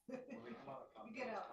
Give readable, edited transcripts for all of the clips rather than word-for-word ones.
You get up.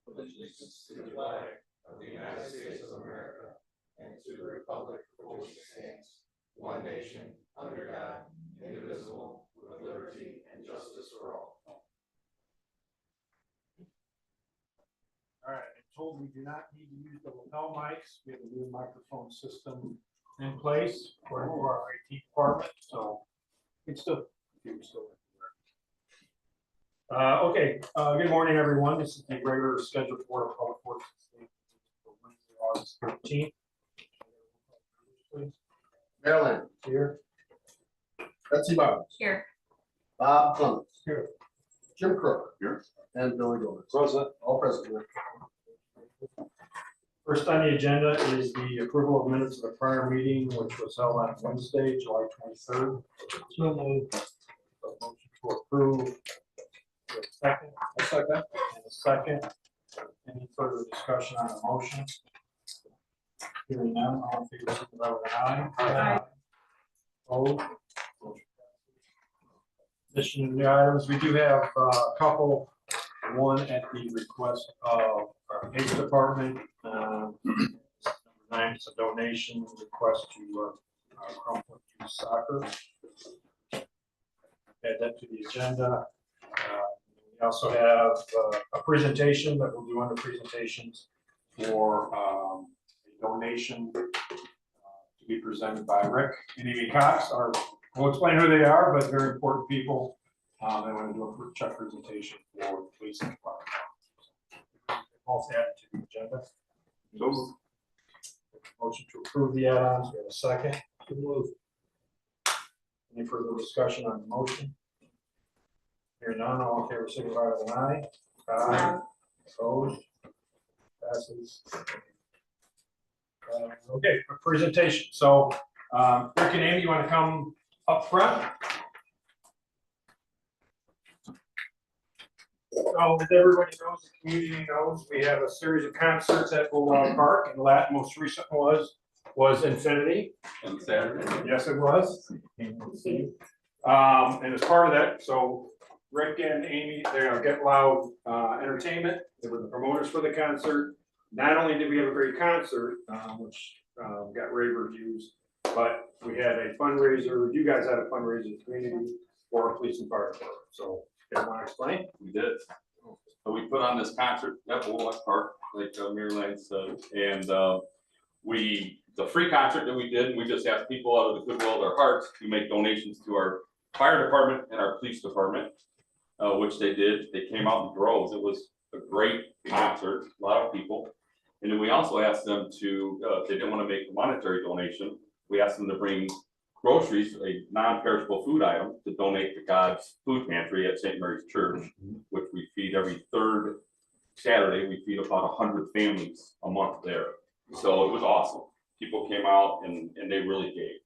Allegiance to the flag of the United States of America and to the republic for which it stands, one nation, under God, indivisible, with liberty and justice for all. All right, I'm told we do not need to use the lapel mics. We have a new microphone system in place for our IT department, so it's still. Okay, good morning, everyone. This is the regular scheduled Board of Public Works for Wednesday, August 13th. Please. Marilyn. Here. Betsy Bowers. Here. Bob Clements. Here. Jim Crook. Here. And Billy Gomez. Present. All present. First on the agenda is the approval of minutes of the prior meeting, which was held on Wednesday, July 23rd. So moved. A motion to approve. Second. A second. And a second. Any further discussion on the motion? Hearing none, all in favor, signify with an eye. Aye. Opposed? Addition of new items, we do have a couple. One at the request of our police department. Number 9 is a donation request to Crumplin Youth Soccer. Add that to the agenda. We also have a presentation that we'll do under presentations for a donation to be presented by Rick and Amy Cox. We'll explain who they are, but very important people. They want to do a check presentation for the police department. Also added to the agenda. Motion to approve the add-ons. We have a second. Any further discussion on the motion? Hearing none, all in favor, signify with an eye. Aye. Opposed? Passes. Okay, a presentation. So, Rick and Amy, you want to come up front? So, as everybody knows, the community knows, we have a series of concerts at Bullwild Park, and the most recent was Infinity. On Saturday. Yes, it was. And as part of that, so Rick and Amy, they are Get Loud Entertainment. They were the promoters for the concert. Not only did we have a great concert, which got rave reviews, but we had a fundraiser. You guys had a fundraiser in the community for our police and fire department. So, you want to explain? We did. So we put on this concert at Bullwild Park, like Mary Lane said, and the free concert that we did, we just asked people out of the goodwill of their hearts to make donations to our fire department and our police department, which they did. They came out in droves. It was a great concert, a lot of people. And then we also asked them to, if they didn't want to make a monetary donation, we asked them to bring groceries, a non-perishable food item to donate to God's food pantry at St. Mary's Church, which we feed every third Saturday. We feed about 100 families a month there. So it was awesome. People came out and they really gave.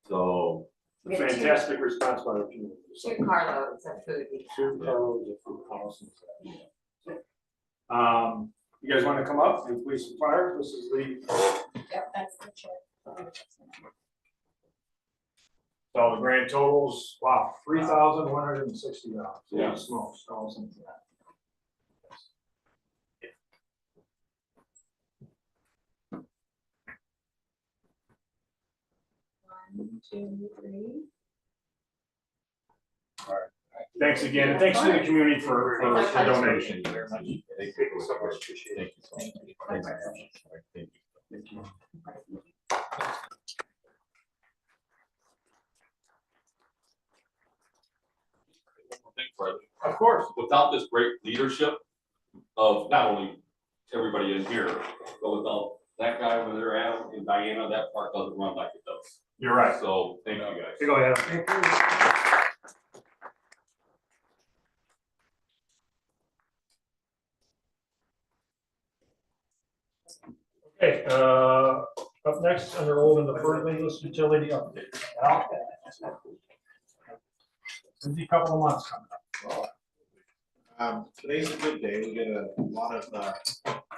So It's a fantastic response by the community. Two carloads of food. Two carloads of food policies. You guys want to come up and police and fire? This is the, Yep, that's the chair. so the grand totals, wow, $3,160. Yeah. Smokes, awesome. One, two, three. Thanks again, and thanks to the community for the donation. Very much. Thank you so much, appreciate it. Thank you. Thank you. Thank Fred. Of course. Without this great leadership of not only everybody in here, but without that guy over there, Adam, and Diana, that park doesn't run like it does. You're right. So thank you guys. Go ahead. Okay, up next, under old and deferred business utility update. Al? It's a couple of months coming up. Today's a good day. We get a lot of fund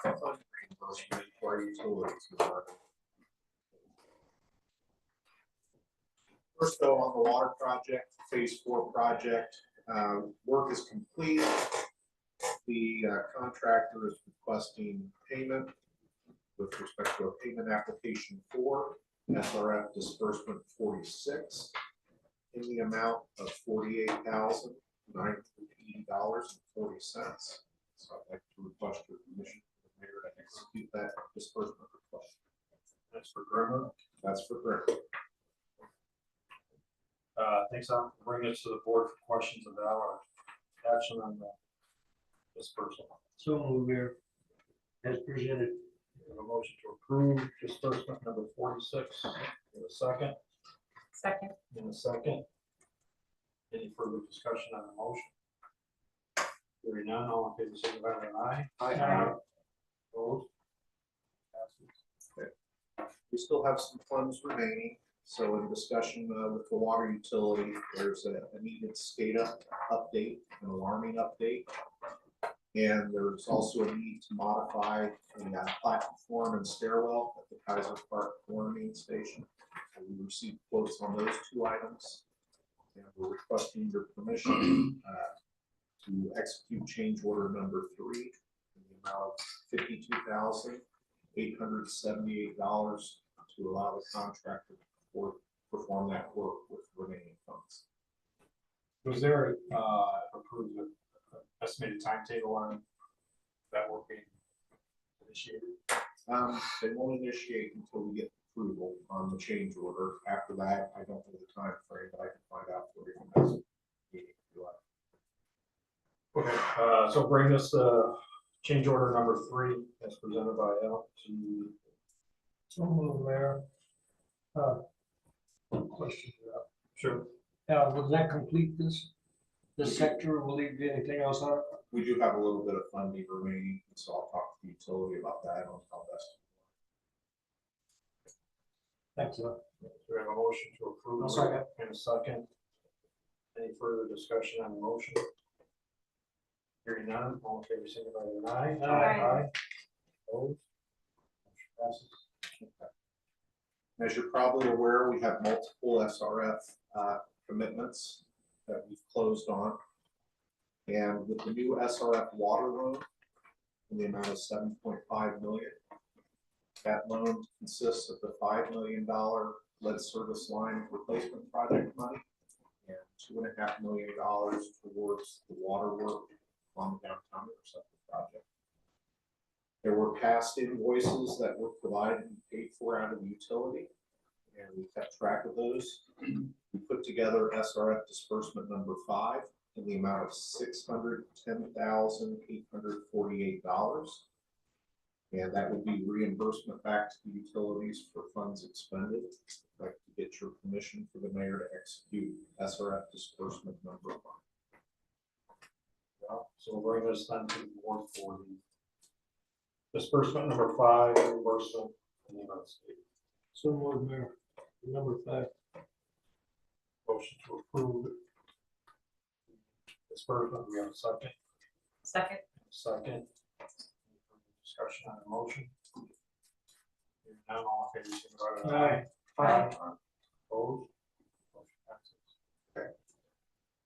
reimbursement for our utilities. First, though, on the water project, phase 4 project, work is complete. The contractor is requesting payment with respect to a payment application for SRF disbursement 46 in the amount of $48,980.40. So I'd like to request your permission for the mayor to execute that disbursement request. That's for Grimmer. That's for Griffin. Thanks, I'll bring this to the board for questions about our action on this person. So move here, as presented. A motion to approve disbursement number 46. In a second. Second. In a second. Any further discussion on the motion? Hearing none, all in favor, signify by aye. Aye. Opposed? Passes. We still have some funds remaining. So in discussion with the water utility, there's a needed SCADA update, an alarming update. And there's also a need to modify the platform and stairwell at the Kaiser Park Warming Station. And we received quotes on those two items. And we're requesting your permission to execute change order number 3 in the amount of $52,878 to allow the contractor to perform that work with remaining funds. Was there approved estimated timetable on that work being initiated? They won't initiate until we get approval on the change order. After that, I don't know the time frame, but I can find out for you. From this meeting if you like. Okay, so bring us change order number 3 as presented by Al to. So move, Mayor. Question for that. Sure. Will that complete this sector, or will there be anything else on it? We do have a little bit of funding remaining, so I'll talk to the utility about that on how best. Thanks, sir. Do we have a motion to approve? I'll second. In a second. Any further discussion on the motion? Hearing none, all in favor, signify by aye. Aye. Opposed? Motion passes. As you're probably aware, we have multiple SRF commitments that we've closed on. And with the new SRF water loan in the amount of $7.5 million, that loan consists of the $5 million lead service line replacement project money and $2.5 million towards the water work on the downtown interceptor project. There were past invoices that were provided and paid for out of the utility, and we kept track of those. We put together SRF disbursement number 5 in the amount of $610,848. And that would be reimbursement back to the utilities for funds expended. I'd like to get your permission for the mayor to execute SRF disbursement number 1. So we'll bring this then to the board for the disbursement number 5, reimbursement in the United States. So moved, Mayor. Number 5. Motion to approve disbursement. We have a second. Second. Second. Discussion on the motion. Hearing none, all in favor, signify by Aye. Aye. Opposed? Motion passes.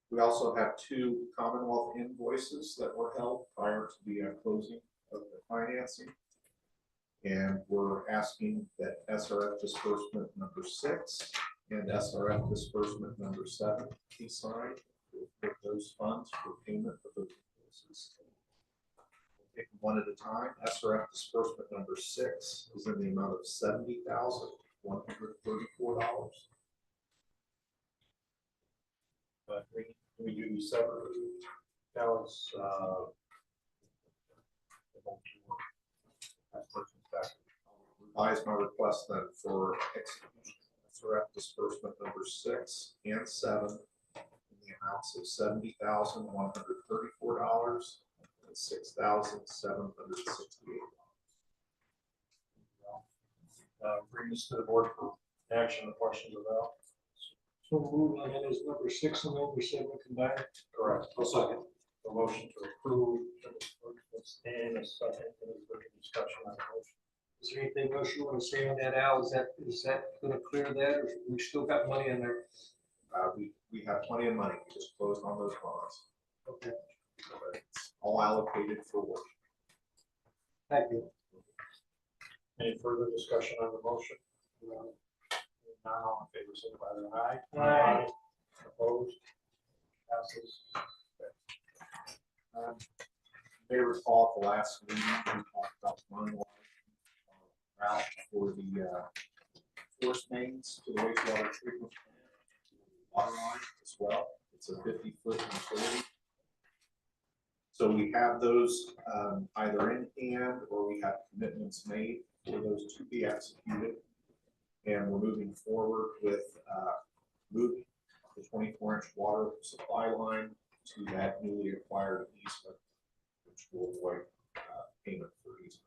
We also have 2 Commonwealth invoices that were held prior to the closing of the financing. And we're asking that SRF disbursement number 6 and SRF disbursement number 7 be signed with those funds for payment of those invoices. We'll take them one at a time. SRF disbursement number 6 is in the amount of $70,134. Can we do these separately? That was, Revise my request then for execution SRF disbursement number 6 and 7 in the amounts of $70,134 and $6,768. Bring this to the board for action, the questions about. So moved, and is number 6 and number 7 combined? Correct. A second. The motion to approve the disbursements and a second. Any further discussion on the motion? Is there anything else you want to say on that, Al? Is that gonna clear that, or we still got money in there? We have plenty of money. We just closed on those bonds. Okay, It's all allocated for work. thank you. Any further discussion on the motion? Not all in favor, signify by aye. Aye. Opposed? Passes. You may recall at the last meeting, we talked about one route for the force mains to the wastewater treatment plant, water line as well. It's a 50-foot utility. So we have those either in hand or we have commitments made for those to be executed. And we're moving forward with moving the 24-inch water supply line to that newly acquired easement, which will avoid payment for easement.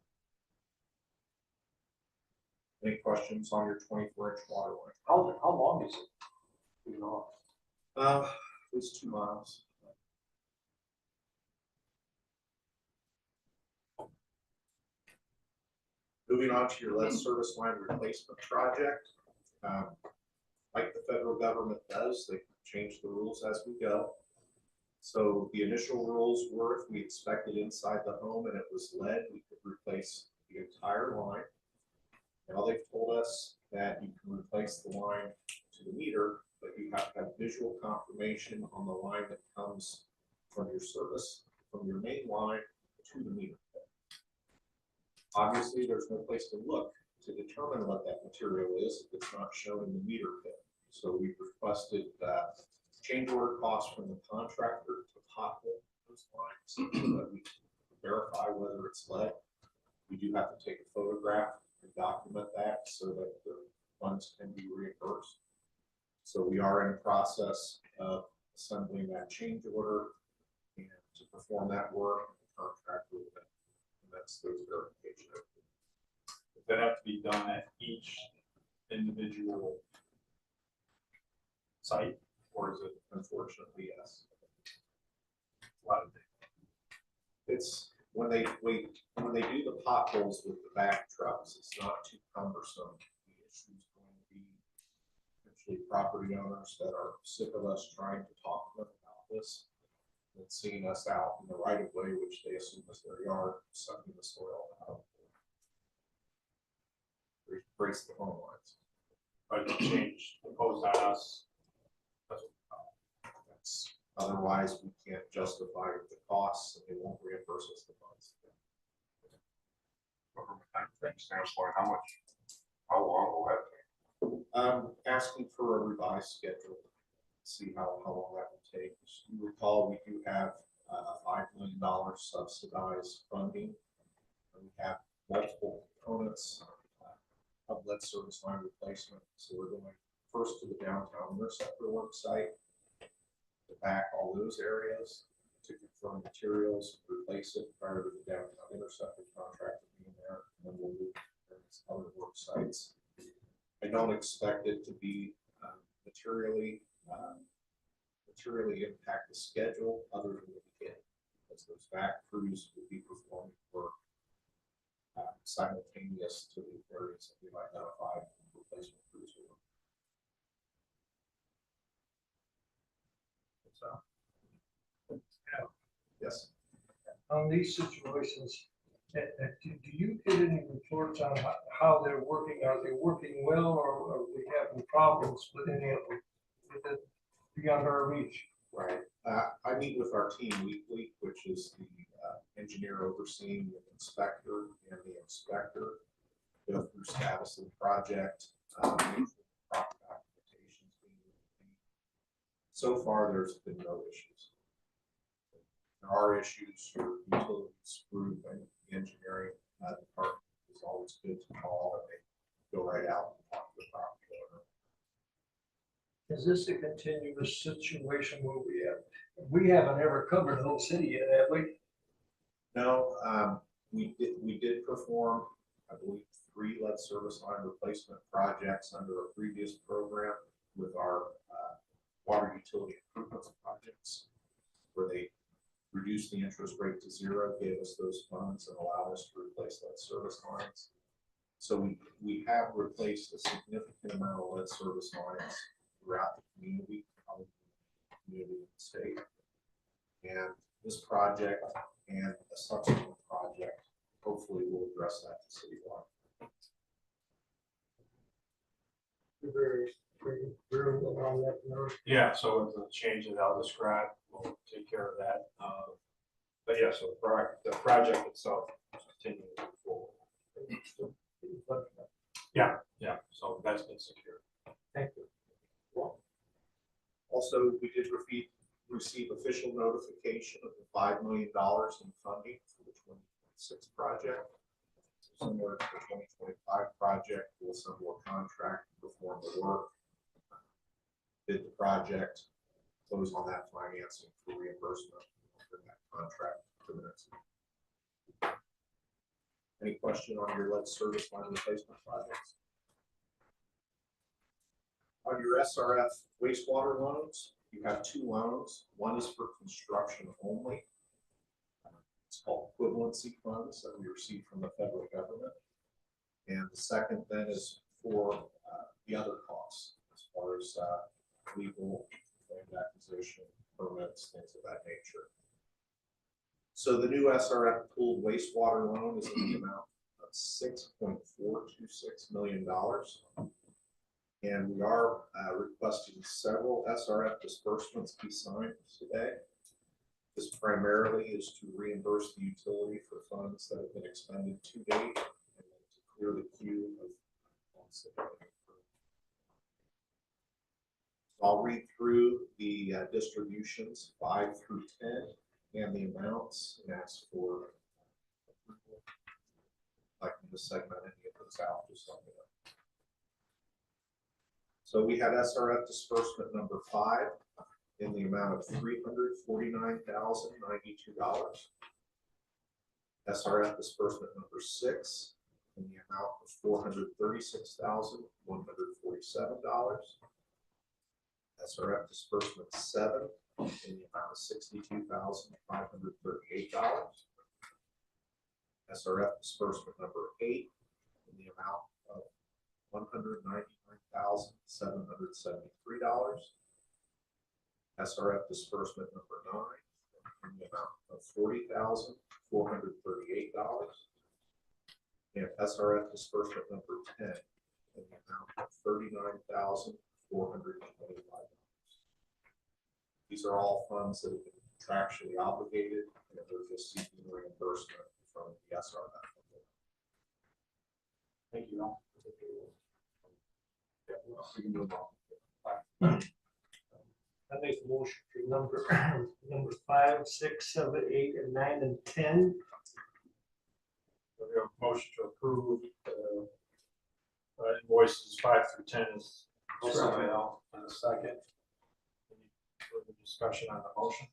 Any questions on your 24-inch water line? How long is it? You know, It's 2 miles. Moving on to your lead service line replacement project. Like the federal government does, they change the rules as we go. So the initial rules were if we inspected inside the home and it was lead, we could replace the entire line. Now they've told us that you can replace the line to the meter, but you have to have visual confirmation on the line that comes from your service, from your main line to the meter. Obviously, there's no place to look to determine what that material is if it's not shown in the meter pit. So we've requested change order costs from the contractor to pothole those lines so that we can verify whether it's lead. We do have to take a photograph and document that so that the funds can be reimbursed. So we are in the process of assembling that change order and to perform that work, the contractor will then commence those verification. does that have to be done at each individual site, or is it Unfortunately, yes. a lot of things? It's when they do the potholes with the back trucks, it's not too cumbersome. The issue is going to be potentially property owners that are sick of us trying to talk to them about this and seeing us out in the right of way, which they assume is their yard, sucking the soil out. Brace the home lines. But the change imposed on us. That's, otherwise, we can't justify the costs and they won't reimburse us the funds. From a time frame standpoint, how long will that take? Asking for a revised schedule, see how long that will take. As you recall, we do have a $5 million subsidized funding. And we have multiple components of lead service line replacement. So we're going first to the downtown interceptor work site to back all those areas, to confirm materials, replace it prior to the downtown interceptor contractor being there, and then we'll move to various other work sites. I don't expect it to be materially impact the schedule other than the beginning, as those back crews will be performing work simultaneous to the areas that we've identified replacement crews will. So, yes. On these situations, do you get any reports on how they're working? Are they working well, or are we having problems with any of them? Is it beyond our reach? Right. I meet with our team weekly, which is the engineer overseeing the inspector and the inspector, go through status of the project, proper documentations being received. So far, there's been no issues. There are issues, your utilities group and the engineering department is always good to call, and they go right out and talk to the property owner. Is this a continuous situation where we haven't ever covered the whole city yet, have we? No, we did perform, I believe, 3 lead service line replacement projects under a previous program with our water utility improvements projects, where they reduced the interest rate to 0, gave us those funds, and allowed us to replace lead service lines. So we have replaced a significant amount of lead service lines throughout the community, probably the community in the state. And this project and a subsequent project hopefully will address that citywide. Very well on that note. Yeah, so with the changes I'll describe, we'll take care of that. But yeah, so the project itself is continuing to move forward. Yeah, so that's been secured. Thank you. Also, we did receive official notification of the $5 million in funding for the 2026 project. Similar to the 2025 project, we'll assemble a contract, perform the work, bid the project, close on that financing for reimbursement for that contract for the next year. Any question on your lead service line replacement projects? On your SRF wastewater loans, you have 2 loans. One is for construction only. It's called equivalency funds that we receive from the federal government. And the second then is for the other costs, as far as legal, land acquisition, permits, things of that nature. So the new SRF pooled wastewater loan is in the amount of $6.426 million. And we are requesting several SRF disbursements be signed today. This primarily is to reimburse the utility for funds that have been expended to date, and then to clear the queue of funds that have been approved. So I'll read through the distributions 5 through 10 and the amounts and ask for approval. I'd like to segment any of those out, just let me know. So we had SRF disbursement number 5 in the amount of $349,092. SRF disbursement number 6 in the amount of $436,147. SRF disbursement 7 in the amount of $62,538. SRF disbursement number 8 in the amount of $199,773. SRF disbursement number 9 in the amount of $40,438. And SRF disbursement number 10 in the amount of $39,425. These are all funds that have been contractually obligated, and they're just seeking reimbursement from the SRF. Thank you, Al. We can move on. I make a motion for number 5, 6, 7, 8, and 9, and 10. we have a motion to approve invoices 5 through 10 is Raphael, and a second. Any further discussion on the motion?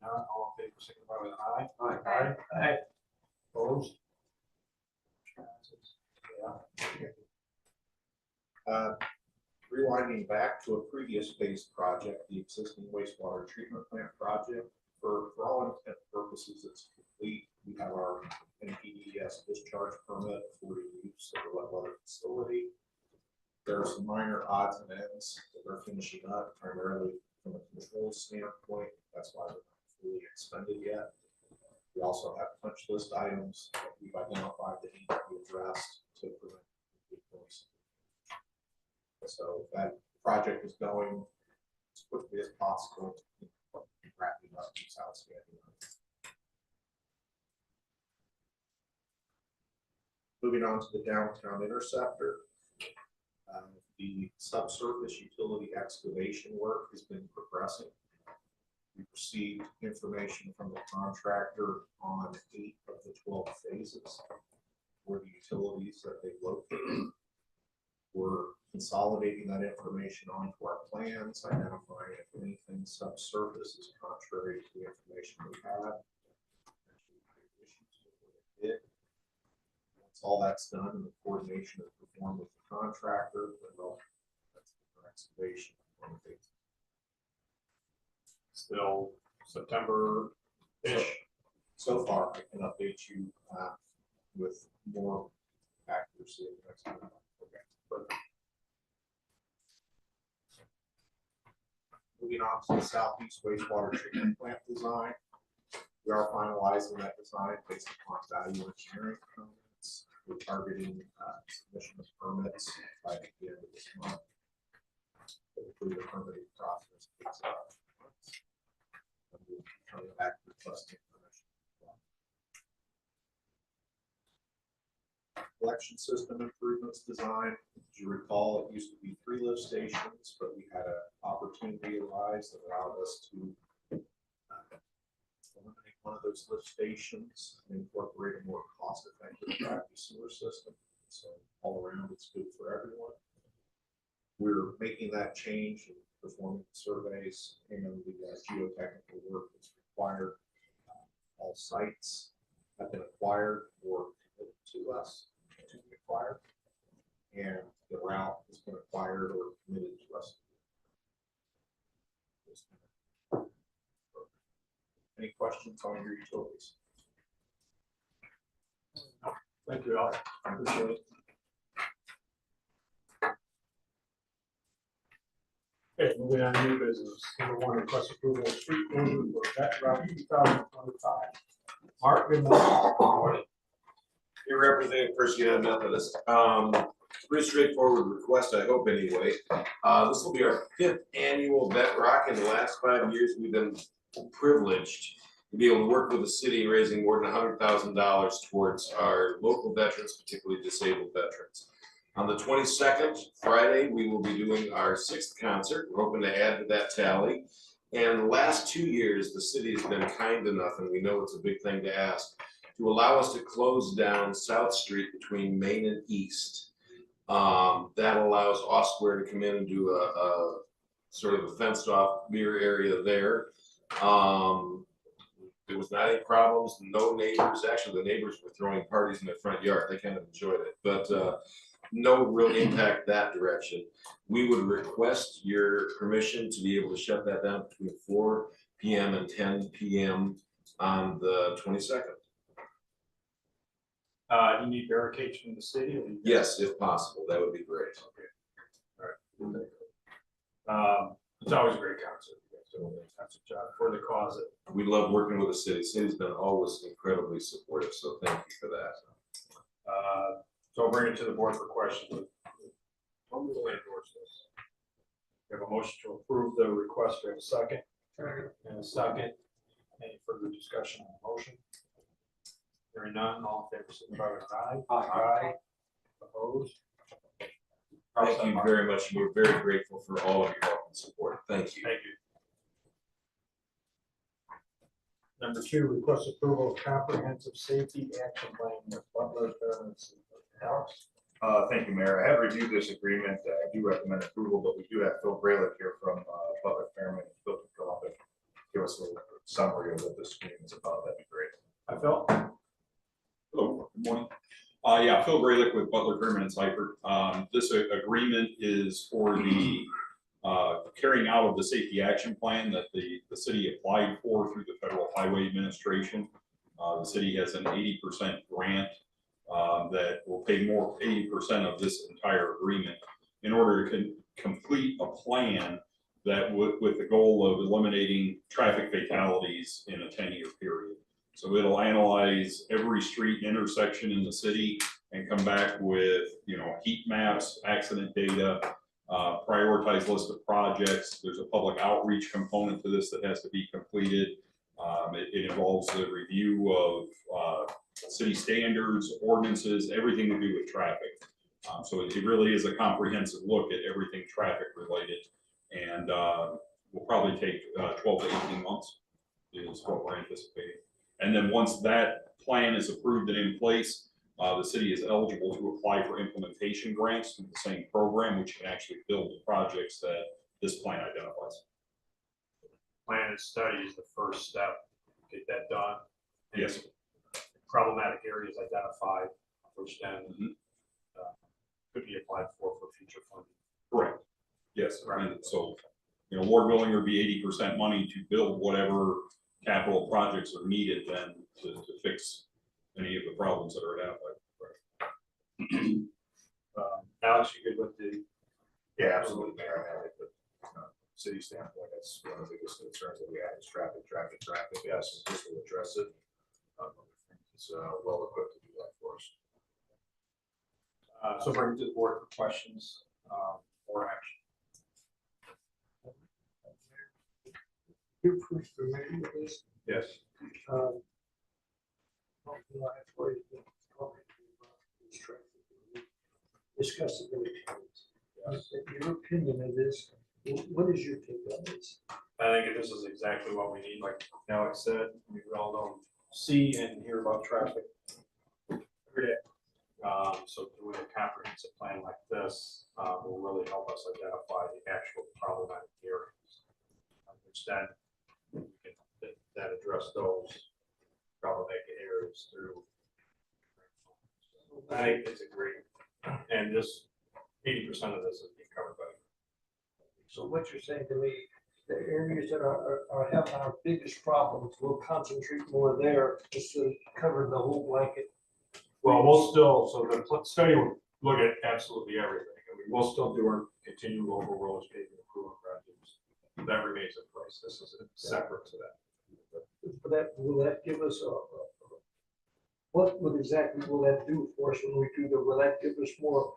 None, all in favor, signify with an aye. Aye. Aye. Opposed? Yeah. Rewinding back to a previous phase project, the existing wastewater treatment plant project, for all intent and purposes, it's complete. We have our NPDES discharge permit for the use of the wet weather facility. There are some minor odds and ends that we're finishing up, primarily from a control standpoint. That's why they're not fully expended yet. We also have punch list items that we've identified that need to be addressed to prevent repeats. So that project is going as quickly as possible, wrapping up these outstanding items. Moving on to the downtown interceptor. The subsurface utility excavation work has been progressing. We received information from the contractor on 8 of the 12 phases for the utilities that they've located. We're consolidating that information onto our plans, identifying if anything subsurface is contrary to the information we had. Once all that's done and the coordination is performed with the contractor, then that's the excavation on the phase. Still September-ish. So far, I can update you with more accuracy next time. Okay, perfect. Moving on to the southeast wastewater treatment plant design. We are finalizing that design based upon value engineering comments. We're targeting submission of permits by the end of this month. Hopefully the permitting process takes months. And we'll be coming back requesting permission. Collection system improvements design. As you recall, it used to be 3 lift stations, but we had an opportunity arise that allowed us to eliminate one of those lift stations and incorporate a more cost-effective gravity sewer system. So all around, it's good for everyone. We're making that change and performing surveys and the geotechnical work that's required. All sites have been acquired or committed to us to be acquired, and the route has been acquired or committed to us. Any questions on your utilities? Thank you, Al. I appreciate it. Okay, moving on to new business. Number 1, request approval of street closure for Vet Route 2025. Mark, good morning. You're representing First United Methodist. Pretty straightforward request, I hope anyway. This will be our 5th annual Vet Rock. In the last 5 years, we've been privileged to be able to work with the city, raising more than $100,000 towards our local veterans, particularly disabled veterans. On the 22nd, Friday, we will be doing our 6th concert. We're hoping to add to that tally. And the last 2 years, the city has been kind enough, and we know it's a big thing to ask, to allow us to close down South Street between Main and East. That allows Osquare to come in and do a sort of a fenced off beer area there. There was not any problems, no neighbors. Actually, the neighbors were throwing parties in their front yard. They kind of enjoyed it, but no real impact that direction. We would request your permission to be able to shut that down between 4 p.m. and 10 p.m. on the 22nd. You need barricades from the city? Or Yes, if possible, that would be great. It's always a great concert. That's a job for the cause. We love working with the city. City's been always incredibly supportive, so thank you for that. So I'll bring it to the board for questions. I'm going to endorse this. We have a motion to approve the request. We have a second. And a second. Any further discussion on the motion? Hearing none, all in favor, signify with an aye. Aye. Opposed? Thank you very much. We're very grateful for all of your help and support. Thank you. Thank you. Number 2, request approval of comprehensive safety action plan with Butler Fairness. Alex? Thank you, Mayor. I have reviewed this agreement. I do recommend approval, but we do have Phil Graylick here from Butler Fairman. Phil can come up and give us a little summary of what this agreement is about. That'd be great. I felt. Hello, good morning. Yeah, Phil Graylick with Butler Fairman and Seifert. This agreement is for the carrying out of the safety action plan that the city applied for through the Federal Highway Administration. The city has an 80% grant that will pay more 80% of this entire agreement in order to complete a plan that would, with the goal of eliminating traffic fatalities in a 10-year period. So it'll analyze every street and intersection in the city and come back with, heat maps, accident data, prioritized list of projects. There's a public outreach component to this that has to be completed. It involves the review of city standards, ordinances, everything to do with traffic. So it really is a comprehensive look at everything traffic related, and will probably take 12 to 18 months is what we're anticipating. And then once that plan is approved and in place, the city is eligible to apply for implementation grants through the same program, which can actually build the projects that this plan identifies. Plan and study is the first step. Get that done. Yes. Problematic areas identified, which then could be applied for future funding. Correct. Yes. Right. And so, Lord willing, there'd be 80% money to build whatever capital projects are needed then to fix any of the problems that are identified. Alex, you good with the? Yeah, absolutely, Mayor. I mean, city standpoint, that's one of the biggest concerns that we have is traffic. Yes, this will address it. It's well equipped to do that for us. So bring it to the board for questions or action. You're pretty familiar with this. Yes. Discuss your opinion of this. What is your take on this? I think this is exactly what we need. Like Alex said, we all don't see and hear about traffic every day. So doing a comprehensive plan like this will really help us identify the actual problematic areas, which then we can address those problematic areas through. I think it's a great, and this 80% of this is being covered by. So what you're saying to me, the areas that are having our biggest problems, we'll concentrate more there just to cover the whole blanket. Well, we'll still, so the study will look at absolutely everything, and we will still do our continual local roads paving improvement projects. That remains in place. This is separate to that. Will that give us what exactly will that do for us when we do will that give us more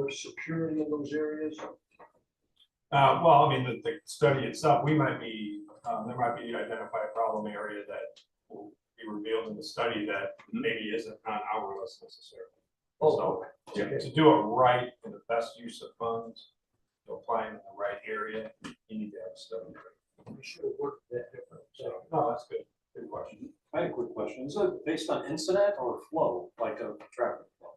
security in those areas? Well, I mean, the study itself, we might be, there might be identified a problem area that will be revealed in the study that maybe isn't on our list necessarily. So to do it right for the best use of funds, to apply in the right area, you need to have a study. We should have worked that different. So, no, that's good. Good question. I have a quick question. Is it based on incident or flow, like a traffic flow?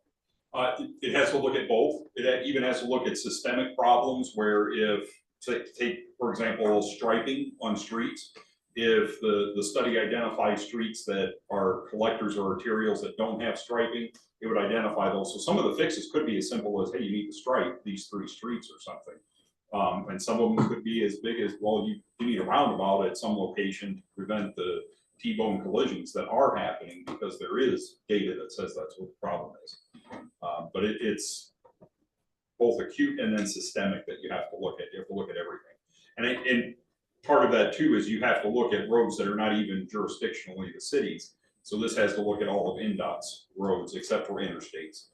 It has to look at both. It even has to look at systemic problems where if, take for example, striping on streets, if the study identifies streets that are collectors or arterials that don't have striping, it would identify those. So some of the fixes could be as simple as, hey, you need to stripe these 3 streets or something. And some of them could be as big as, well, you need a roundabout at some location to prevent the T-bone collisions that are happening because there is data that says that's what the problem is. But it's both acute and then systemic that you have to look at. You have to look at everything. And part of that too is you have to look at roads that are not even jurisdictionally the cities. So this has to look at all of NDOT's roads except for interstates.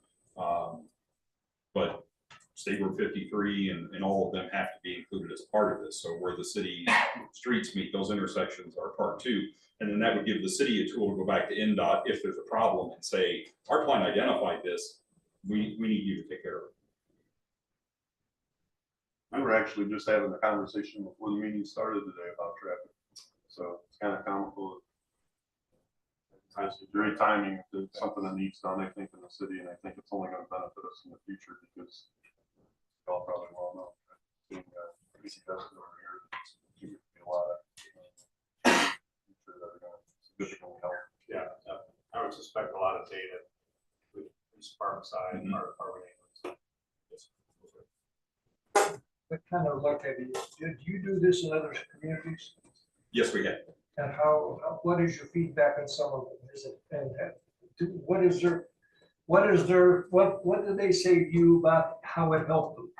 But State Road 53 and all of them have to be included as part of this. So where the city streets meet, those intersections are part 2. And then that would give the city a tool to go back to NDOT if there's a problem and say, our plan identified this, we need you to take care of it. We were actually just having a conversation before the meeting started today about traffic. So it's kind of comical. Sometimes it's very timing, if there's something that needs done, I think, in the city, and I think it's only gonna benefit us in the future, because y'all probably well know, that being PC tested over here, there's gonna be a lot of future that are gonna significantly help. Yeah, I would suspect a lot of data with police department side are related. What kind of luck have you, did you do this in other communities? Yes, we have. And what is your feedback on some of them? Is it, and what do they say to you about how it helped them?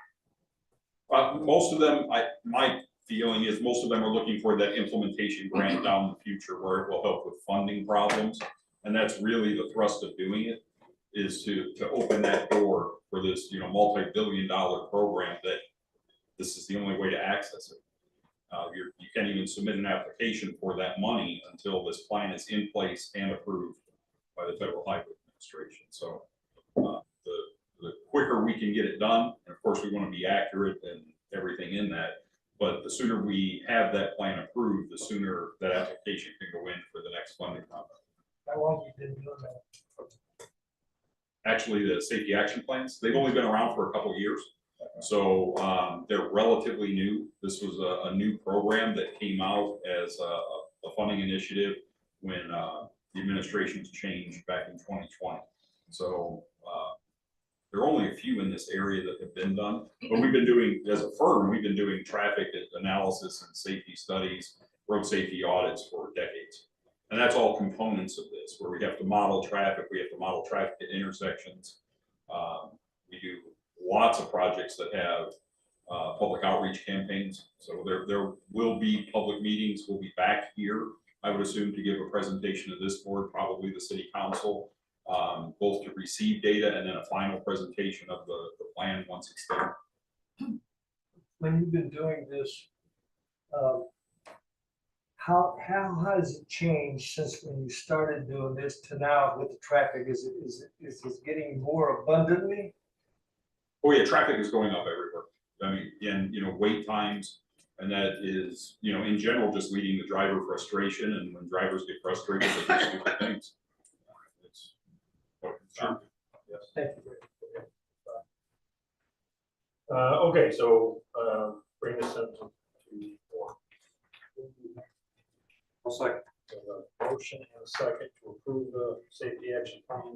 Most of them, my feeling is most of them are looking for that implementation grant down in the future where it will help with funding problems. And that's really the thrust of doing it, is to open that door for this, multi-billion-dollar program that this is the only way to access it. You can't even submit an application for that money until this plan is in place and approved by the Federal Highway Administration. So the quicker we can get it done, and of course we want to be accurate and everything in that, but the sooner we have that plan approved, the sooner that application can go in for the next funding round. How long you been doing that? Actually, the safety action plans, they've only been around for a couple of years. So they're relatively new. This was a new program that came out as a funding initiative when the administration's changed back in 2020. So there are only a few in this area that have been done, but we've been doing, as a firm, we've been doing traffic analysis and safety studies, road safety audits for decades. And that's all components of this, where we have to model traffic, we have to model traffic at intersections. We do lots of projects that have public outreach campaigns. So there will be public meetings. We'll be back here, I would assume, to give a presentation to this board, probably the city council, both to receive data and then a final presentation of the plan once it's done. When you've been doing this, how has it changed since when you started doing this to now with the traffic? Is it getting more abundantly? Oh yeah, traffic is going up everywhere. I mean, and wait times, and that is, in general, just leading to driver frustration. And when drivers get frustrated, they do stupid things. It's what it's down to. Yes. Thank you. Okay, so bring this up to 4. I'll second. A motion and a second to approve the safety action plan.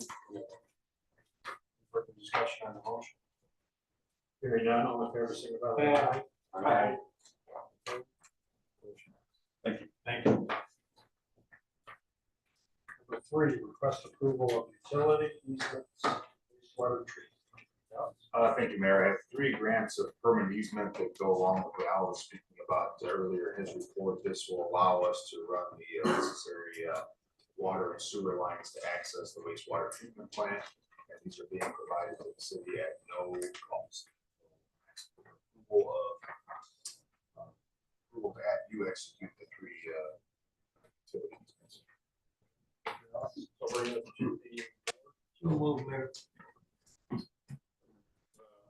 Further discussion on the motion. Hearing none, all in favor, signify by aye. Aye. Thank you. Thank you. Number 3, request approval of utility easements, wastewater treatment. Thank you, Mayor. I have 3 grants of permanent easement that go along with what Al was speaking about earlier in his report. This will allow us to run the necessary water and sewer lines to access the wastewater treatment plant. And these are being provided to the city at no cost. Approval to have you execute the 3 utility easements. So bring it to the So move, Mayor.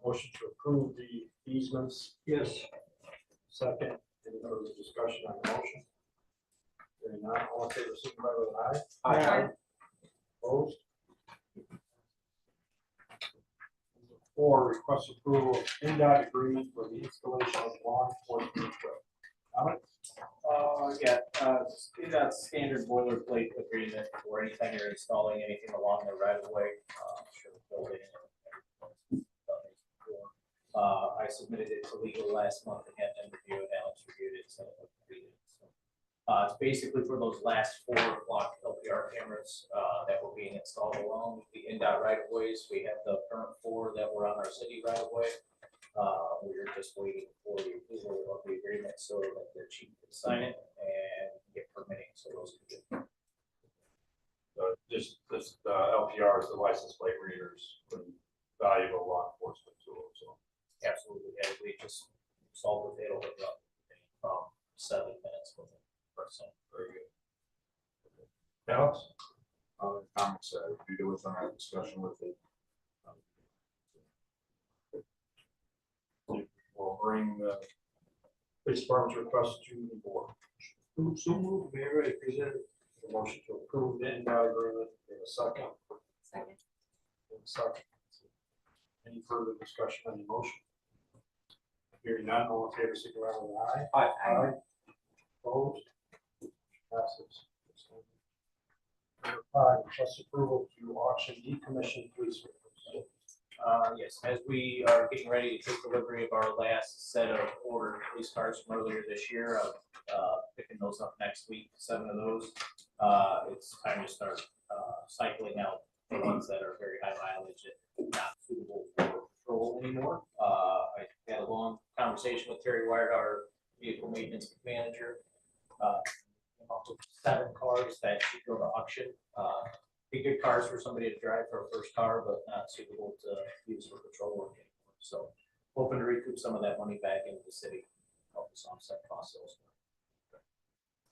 motion to approve the easements. Yes. Second, any further discussion on the motion? Hearing none, all in favor, signify by aye. Aye. Opposed? 4, request approval of NDOT agreement for the installation of law enforcement equipment. Alex? Yeah, standard boilerplate agreement for anytime you're installing anything along the right of way, building. I submitted it to legal last month and had them review it. Alex reviewed it, so it's basically for those last 4 block LPR cameras that were being installed along the NDOT right of ways. We have the current 4 that were on our city right of way. We're just waiting for the approval of the agreement so that the chief can sign it and get permitting, so those can get. Just this LPRs, the license plate readers, valuable law enforcement tools. So. Absolutely, yeah, we just solved it, it'll take up 7 minutes with it. Very good. Alex? Comments, due diligence on our discussion with it. We'll bring the police department's request to the board. So moved, Mayor, I present. A motion to approve the in-valley agreement in a second. Second. In a second. Any further discussion on the motion? Hearing none, all in favor, signify by an aye. Aye. Opposed? Passes. Number 5, request approval to auction decommissioned police vehicles. Yes, as we are getting ready to take delivery of our last set of ordered police cars from earlier this year, picking those up next week, 7 of those. It's time to start cycling out the ones that are very high mileage and not suitable for patrol anymore. I had a long conversation with Terry Wired, our vehicle maintenance manager. Came up with 7 cars that should go to auction. Be good cars for somebody to drive for a first car, but not suitable to use for patrol work anymore. So hoping to recoup some of that money back into the city, help us offset costs.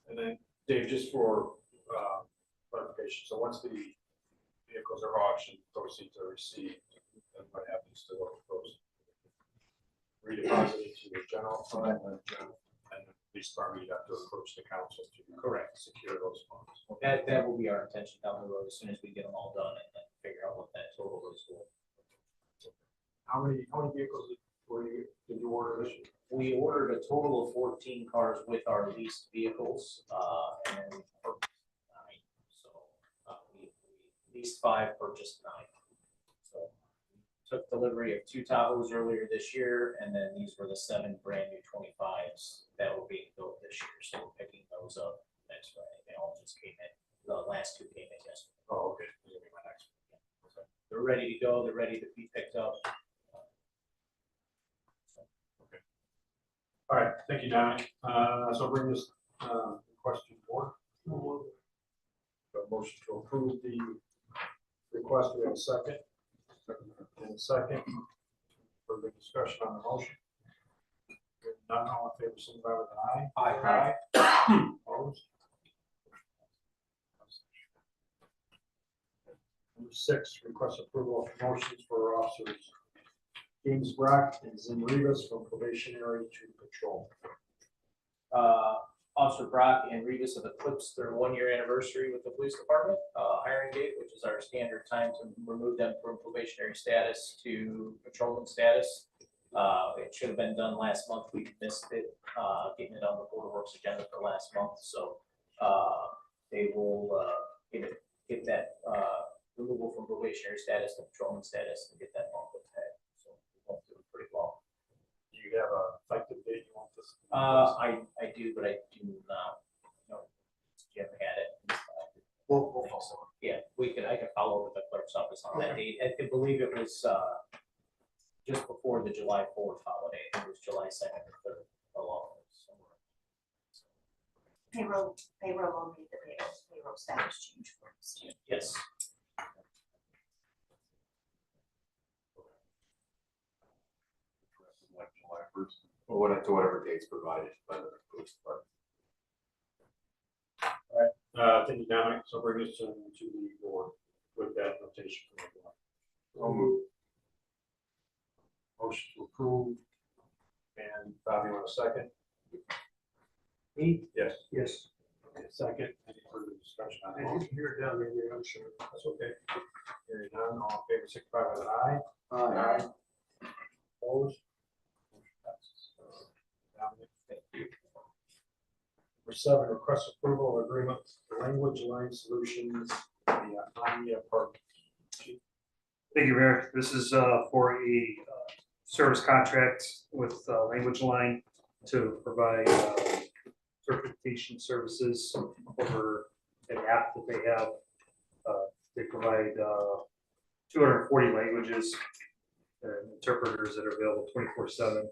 And then, Dave, just for clarification, so once the vehicles are auctioned, proceeds are received, then what happens to those proceeds? Redeposited to the general fund, and the police department, you have to approach the council to Correct. secure those funds. That will be our intention down the road as soon as we get them all done and then figure out what that total is for. How many vehicles did you order this year? We ordered a total of 14 cars with our leased vehicles, and we purchased 9. So we leased 5, purchased 9. So we took delivery of 2 Tahoes earlier this year, and then these were the 7 brand new 25s that were being built this year. So we're picking those up next Friday. They all just came in. The last 2 came in yesterday. Oh, okay. This will be my next one. Okay. They're ready to go. They're ready to be picked up. All right, thank you, Dominic. So bring this question forward. A motion to approve the request. We have a second. And a second. Further discussion on the motion. Hearing none, all in favor, signify with an aye. Aye. Opposed? Number 6, request approval of promotions for officers James Brock and Zim Rivas from probationary to patrol. Officer Brock and Rivas have eclipsed their 1-year anniversary with the police department hiring date, which is our standard time to remove them from probationary status to patrolman status. It should have been done last month. We missed it, getting it on the Board of Works agenda for last month. So they will get that removal from probationary status to patrolman status and get that bump with pay. So we're doing pretty well. Do you have a effective date you want this? I do, but I do not know. Jim had it. Yeah, I can follow up with the clerk's office on that date. I believe it was just before the July 4th holiday. It was July 2nd or 3rd along somewhere. Payroll will need the payroll status change for us too. Yes. Like July 1st, or to whatever dates provided by the police department. Thank you, Dominic. So bring this to the board with that notation. Motion to approve. And Bobby, you want a second? Me? Yes. Yes. Okay, second. Any further discussion on I that? didn't hear it down there, I'm sure. That's okay. Hearing none, all in favor, signify with an aye. Aye. Opposed? Motion passes. Dominic, thank you. Number 7, request approval of agreement for Language Line Solutions, the Anya Park. Thank you, Mayor. This is for a service contract with Language Line to provide interpretation services over an app that they have. They provide 240 languages and interpreters that are available 24/7.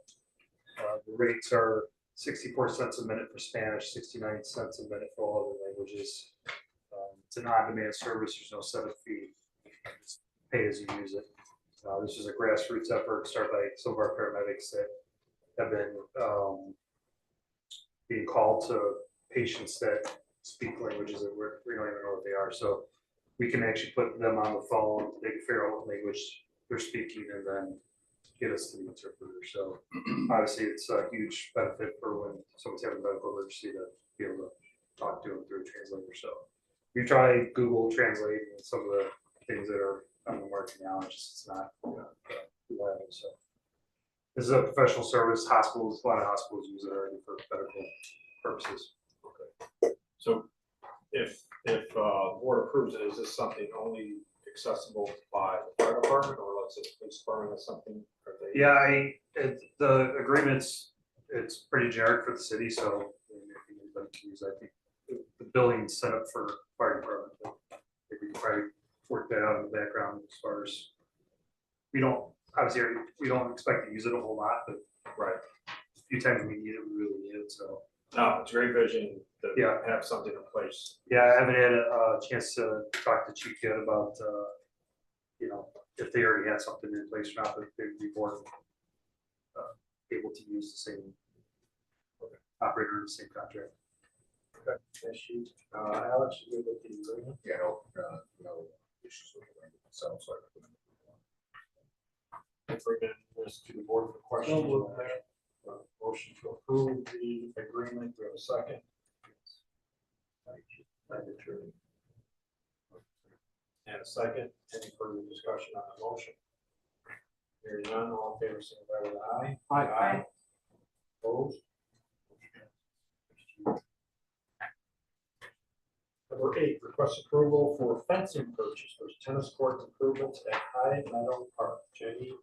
The rates are 64 cents a minute for Spanish, 69 cents a minute for all other languages. It's an on-demand service. There's no setup fee. Just pay as you use it. This is a grassroots effort started by some of our paramedics that have been being called to patients that speak languages that we don't even know what they are. So we can actually put them on the phone. They can figure out what language they're speaking and then get us to the interpreter. So obviously it's a huge benefit for when someone's having a medical emergency to be able to talk to them through a translator, so. We try Google Translate and some of the things that are on the market now, it's not, reliable, so. This is a professional service, hospitals, a lot of hospitals use it already for medical purposes. So if board approves it, is this something only accessible by the fire department, or let's say the police department or something? Are they- Yeah, the agreements, it's pretty generic for the city, so if anybody can use, I think, the building's set up for fire department. But I think we can probably work that out in the background as far as, we don't, obviously, we don't expect to use it a whole lot, but Right. a few times we need it, we really need it, so. No, it's great vision to Yeah. have something in place. Yeah, I haven't had a chance to talk to Chief yet about, if they already had something in place or not, but they'd be more able to use the same operator in the same contract. Okay, thank you. Alex, you good with the agreement? Yeah, no issues with it. Sounds like. Bring this to the board for questions. Motion to approve the agreement. Do we have a second? Thank you, Trudy. And a second. Any further discussion on the motion? Hearing none, all in favor, signify with aye. Aye. Opposed? Number 8, request approval for fencing purchase for tennis court improvements at High Meadow Park. Jenny.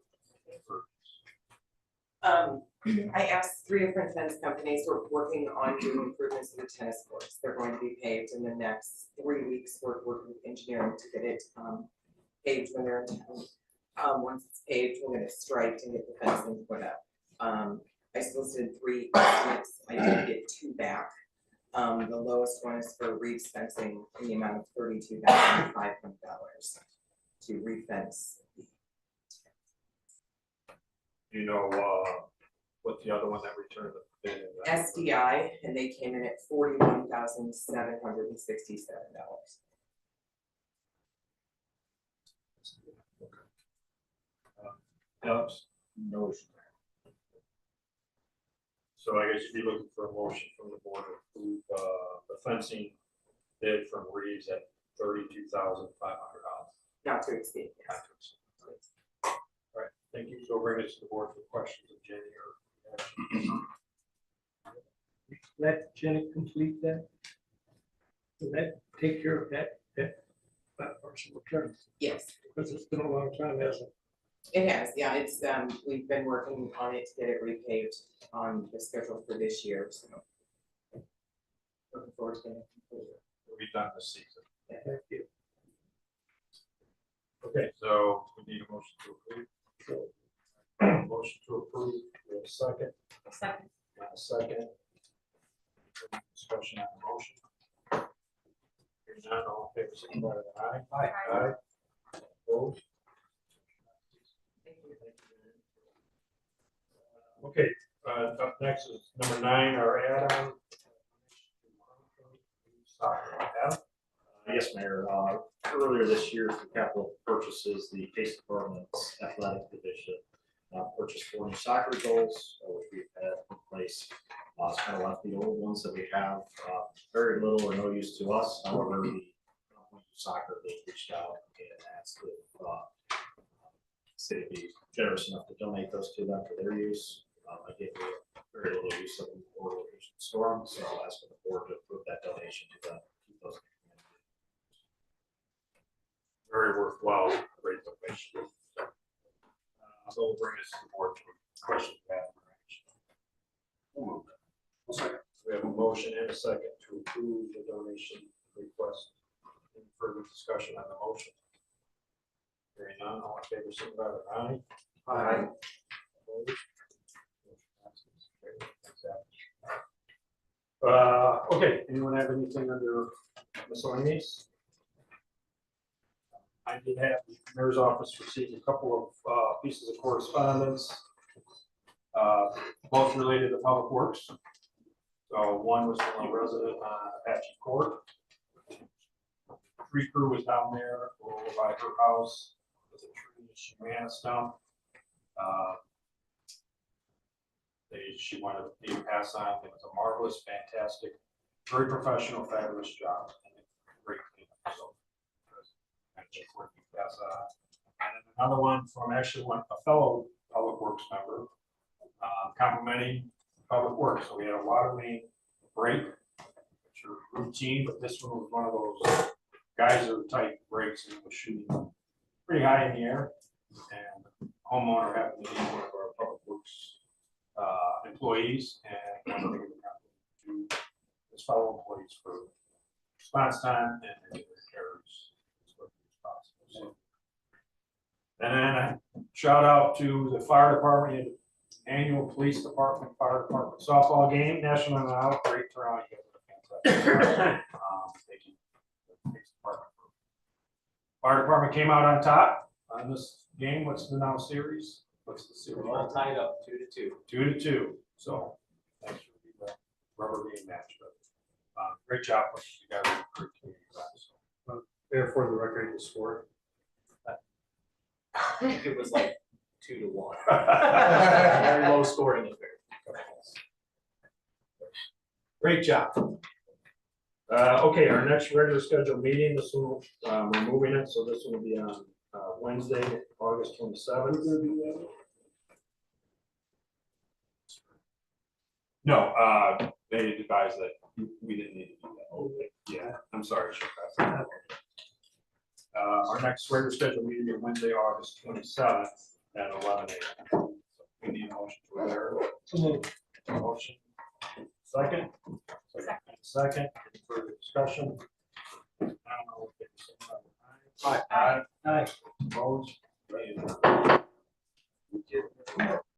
I asked 3 different fence companies who are working on doing improvements to the tennis courts. They're going to be paved in the next 3 weeks. We're working with engineering to get it paved when they're in town. Once it's paved, we're gonna strike and get the fencing put up. I solicited 3 estimates. I did get 2 back. The lowest one is for Reeves fencing in the amount of $32,500 to refence. Do you know what the other one that returned the bid is? SDI, and they came in at $41,767. Alex? No issue. So I guess you'd be looking for a motion from the board to approve the fencing bid from Reeves at $32,500. Not to exceed, yes. All right, thank you. So we'll bring this to the board for questions of Jenny or. Let Jenny complete that. Will that take care of that partial return? Yes, Because it's been a long time, hasn't it has. Yeah, it's, we've been working on it to get it repaved on the schedule for this year, so. Looking forward to getting it completed. Will be done this season. it? Thank you. Okay, so we need a motion to approve. Motion to approve, we have a second. Second. A second. Discussion on the motion. Hearing none, all in favor, signify with aye. Aye. Opposed? Okay, up next is number 9, our add-on. Yes, Mayor, earlier this year for capital purchases, the Case Department's athletic division purchased 4 new soccer goals, which we've had in place. It's kind of left the old ones that we have, very little or no use to us. However, the soccer, they reached out and asked if city be generous enough to donate those to them for their use. Again, we have very little use of them for location storm, so I'll ask for the board to approve that donation to them. Keep those. Very worthwhile, great donation. So we'll bring this to the board for questions. We have a motion and a second to approve the donation request. Any further discussion on the motion? Hearing none, all in favor, signify with aye. Aye. Opposed? Okay, anyone have anything under miscellaneous? I did have the mayor's office received a couple of pieces of correspondence, both related to public works. So one was from a resident on Apache Court. Tree crew was down there over by her house with a tree she ran a stump. She wanted me to pass on, it was a marvelous, fantastic very professional, fabulous job. Great team, so. And then another one from actually a fellow Public Works member, complimenting Public Works. So we had a water main break, which are routine, but this one was one of those geyser type breaks, and it was shooting pretty high in the air. And homeowner happened to be one of our Public Works employees, and wanted to give a compliment to his fellow employees for response time and their errors as quickly as possible. So, and then a shout out to the fire department, annual police department, fire department softball game, national night out, great turnout. You guys did a fantastic job. Thank you. Police department. Fire department came out on top on this game. What's the now series? What's the series? We're all tied up 2-2. 2-2. So thanks for the rubber game match. But great job. You guys are great community. There for the record, the score. It was like 2-1. Very low scoring affair. Great job. Okay, our next regular scheduled meeting, this one, we're moving it, so this will be on Wednesday, August 27th. No, they advised that we didn't need to do that. Okay, yeah, I'm sorry. I should have passed that. Our next regular scheduled meeting will be Wednesday, August 27th at 11 a.m. So we need a motion to adjourn. Motion. Second? Second, any further discussion? I don't know. Aye. Aye. Opposed?